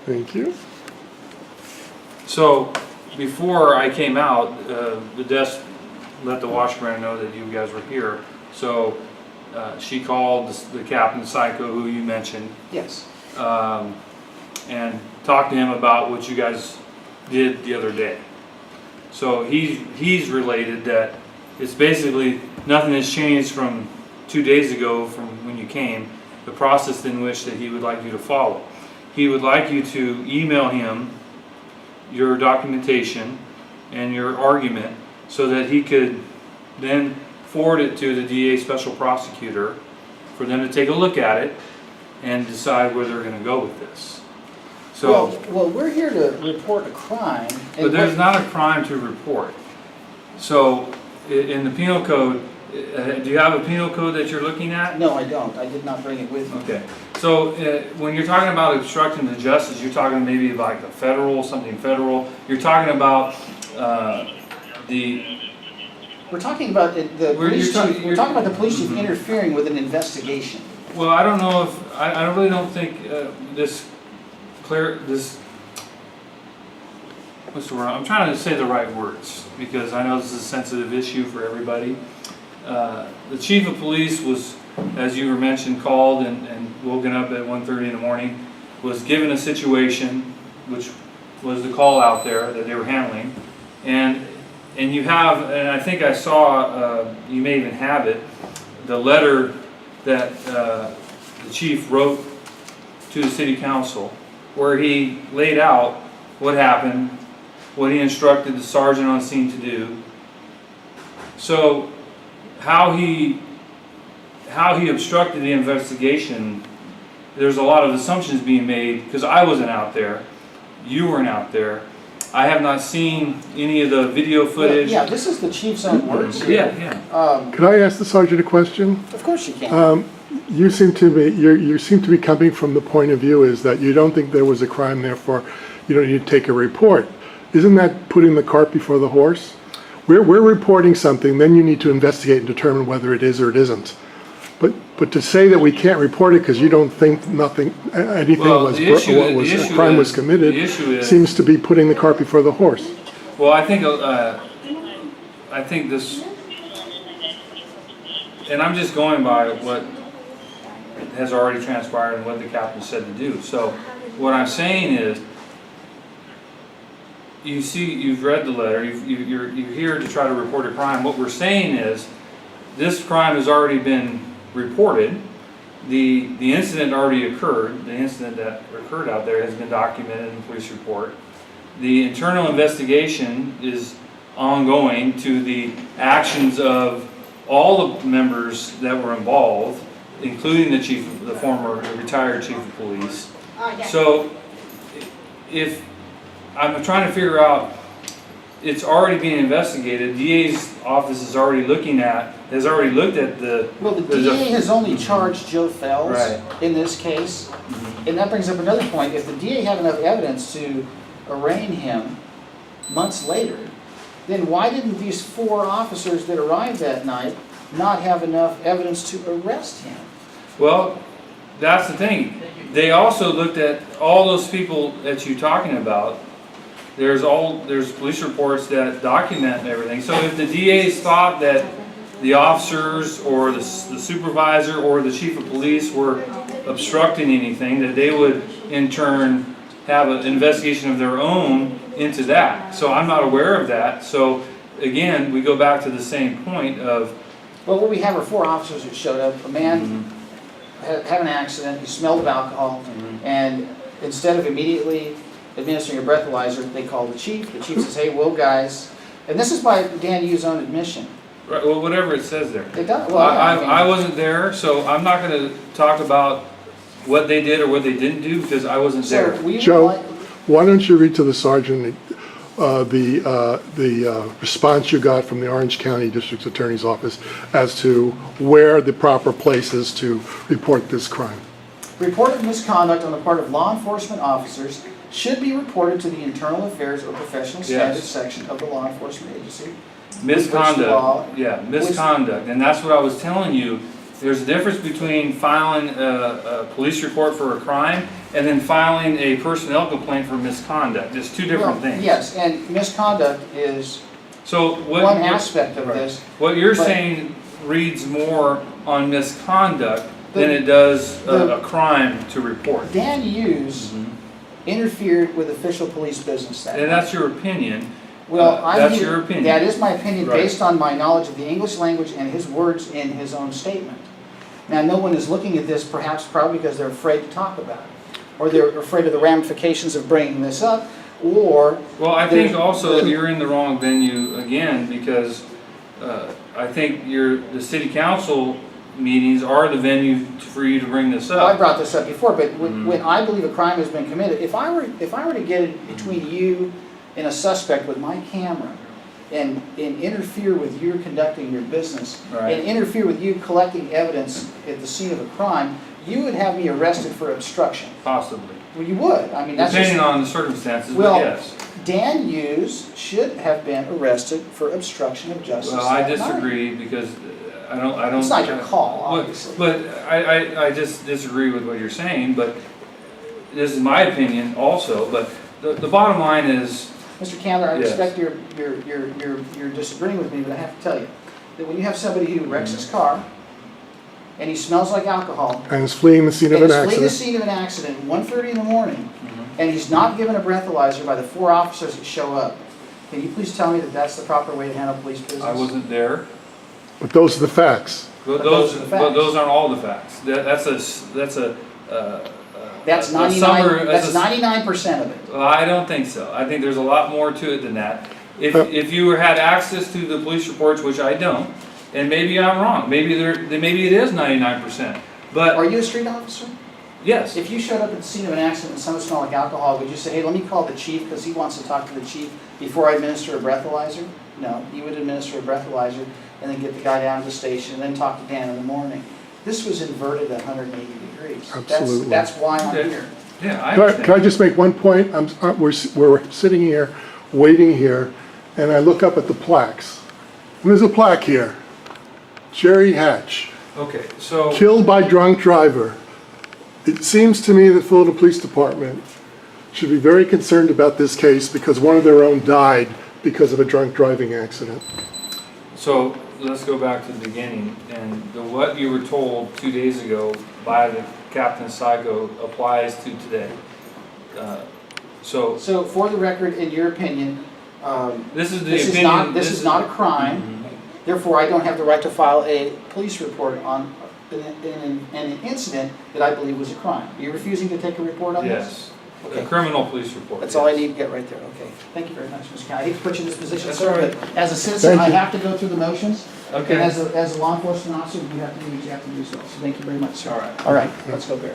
Thank you. So before I came out, the desk let the washburn know that you guys were here. So she called the captain, Psycho, who you mentioned. Yes. And talked to him about what you guys did the other day. So he's related that it's basically nothing has changed from 2 days ago from when you came, the process in which that he would like you to follow. He would like you to email him your documentation and your argument so that he could then forward it to the DA special prosecutor for them to take a look at it and decide where they're going to go with this. So, well, we're here to report a crime. but there's not a crime to report. So in the penal code, do you have a penal code that you're looking at? No, I don't. I did not bring it with me. Okay. So when you're talking about obstruction of justice, you're talking maybe like a federal, something federal. You're talking about the... We're talking about the police chief. We're talking about the police chief interfering with an investigation. Well, I don't know if... I really don't think this... What's the word? I'm trying to say the right words because I know this is a sensitive issue for everybody. The chief of police was, as you were mentioned, called and woken up at 1:30 in the morning, was given a situation, which was the call out there that they were handling, and you have, and I think I saw, you may even have it, the letter that the chief wrote to the city council, where he laid out what happened, what he instructed the sergeant on scene to do. So how he obstructed the investigation, there's a lot of assumptions being made because I wasn't out there, you weren't out there. I have not seen any of the video footage. Yeah, this is the chief's own words here. Yeah. Could I ask the sergeant a question? Of course you can. You seem to be coming from the point of view is that you don't think there was a crime, therefore you don't need to take a report. Isn't that putting the cart before the horse? We're reporting something, then you need to investigate and determine whether it is or it isn't. But to say that we can't report it because you don't think a crime was committed seems to be putting the cart before the horse. Well, I think this, and I'm just going by what has already transpired and what the captain said to do. So what I'm saying is, you've read the letter, you're here to try to report a crime. What we're saying is, this crime has already been reported. The incident already occurred. The incident that occurred out there has been documented in the police report. The internal investigation is ongoing to the actions of all the members that were involved, including the retired chief of police. So if I'm trying to figure out, it's already being investigated. DA's office is already has already looked at the... Well, the DA has only charged Joe Fells in this case. And that brings up another point. If the DA had enough evidence to arraign him months later, then why didn't these 4 officers that arrived that night not have enough evidence to arrest him? Well, that's the thing. They also looked at all those people that you're talking about. There's police reports that document everything. So if the DAs thought that the officers or the supervisor or the chief of police were obstructing anything, that they would in turn have an investigation of their own into that. So I'm not aware of that. So again, we go back to the same point of... Well, what we have are 4 officers that showed up. A man had an accident, he smelled of alcohol, and instead of immediately administering a breathalyzer, they call the chief. The chief says, hey, whoa, guys. And this is by Dan Hughes' own admission. Right, well, whatever it says there. It does, well, I wasn't there, so I'm not going to talk about what they did or what they didn't do because I wasn't there. Joe, why don't you read to the sergeant the response you got from the Orange County District Attorney's Office as to where the proper place is to report this crime. Reported misconduct on the part of law enforcement officers should be reported to the Internal Affairs or Professional Standards section of the law enforcement agency. Misconduct, misconduct. And that's what I was telling you. There's a difference between filing a police report for a crime and then filing a personnel complaint for misconduct. It's two different Well, things. Yes, and misconduct is So one aspect of right. this. What you're but- saying reads more on misconduct than it does a crime to report. Dan Hughes interfered with official police business that And night. that's your opinion. Well, I'm that's here- your opinion. That is my opinion Right. based on my knowledge of the English language and his words in his own statement. Now, no one is looking at this perhaps probably because they're afraid to talk about it, or they're afraid of the ramifications of bringing this up, or Well, I think there's- also you're in the wrong venue again, because I think the city council meetings are the venue for you to bring this well, I up. brought this up before, but when I believe a crime has been committed, if I were to get it between you and a suspect with my camera and interfere with you conducting your business Right. and interfere with you collecting evidence at the scene of a crime, you would have me arrested for obstruction. Possibly. Well, you would. I mean, that's Depending just, on the circumstances, Well, but yes. Dan Hughes should have been arrested for obstruction of justice. Well, I that night. disagree because I don't. It's not your call, But- obviously. But I just disagree with what you're saying, but this is my opinion also, but the bottom line is, Mr. Candler, I Yes. respect you're disagreeing with me, but I have to tell you that when you have somebody who wrecks his car and he smells like alcohol And is fleeing the scene of and an is fleeing the accident. scene of an accident at 1:30 in the morning and he's not given a breathalyzer by the 4 officers that show up, can you please tell me that that's the proper way to handle police business? I wasn't there. But those are the facts. But those are the facts. But those aren't all the facts. That's That's a summary- that's that's a- 99% of it. Well, I don't think so. I think there's a lot more to it than that. Well- If you had access to the police reports, which I don't, and maybe I'm wrong, maybe it is 99%. Are But you a street officer? yes, If you showed up at the scene of an accident and someone smelled like alcohol, would you say, hey, let me call the chief because he wants to talk to the chief before I administer a breathalyzer? No, you would administer a breathalyzer and then get the guy down to the station and then talk to Dan in the morning. This was inverted 180 degrees. Absolutely. That's why I'm Okay. here. yeah, I Can I understand. just make one point? We're sitting here, waiting here, and I look up at the plaques. And there's a plaque here. Jerry Hatch, Okay, so killed by drunk driver. It seems to me that Fullerton Police Department should be very concerned about this case because one of their own died because of a drunk driving accident. So let's go back to the beginning, and what you were told 2 days ago by the Captain Saigo applies to today. So So for the record, in your opinion, this is the this is opinion. not, this is not a crime. Therefore, I don't have the right to file a police report on an incident that I believe was a crime. Are you refusing to take a report on this? Yes, Okay. a criminal police report. That's all I yes. need to get right there, okay. Thank you very much, Mr. County. I hate to put you in this position, That's sir, all right. but as a citizen, Thank I you. have to go through the motions. Okay. And as a law enforcement officer, you have to do what you have to do, so thank you very much, sir. All right. All right, let's go, Barry.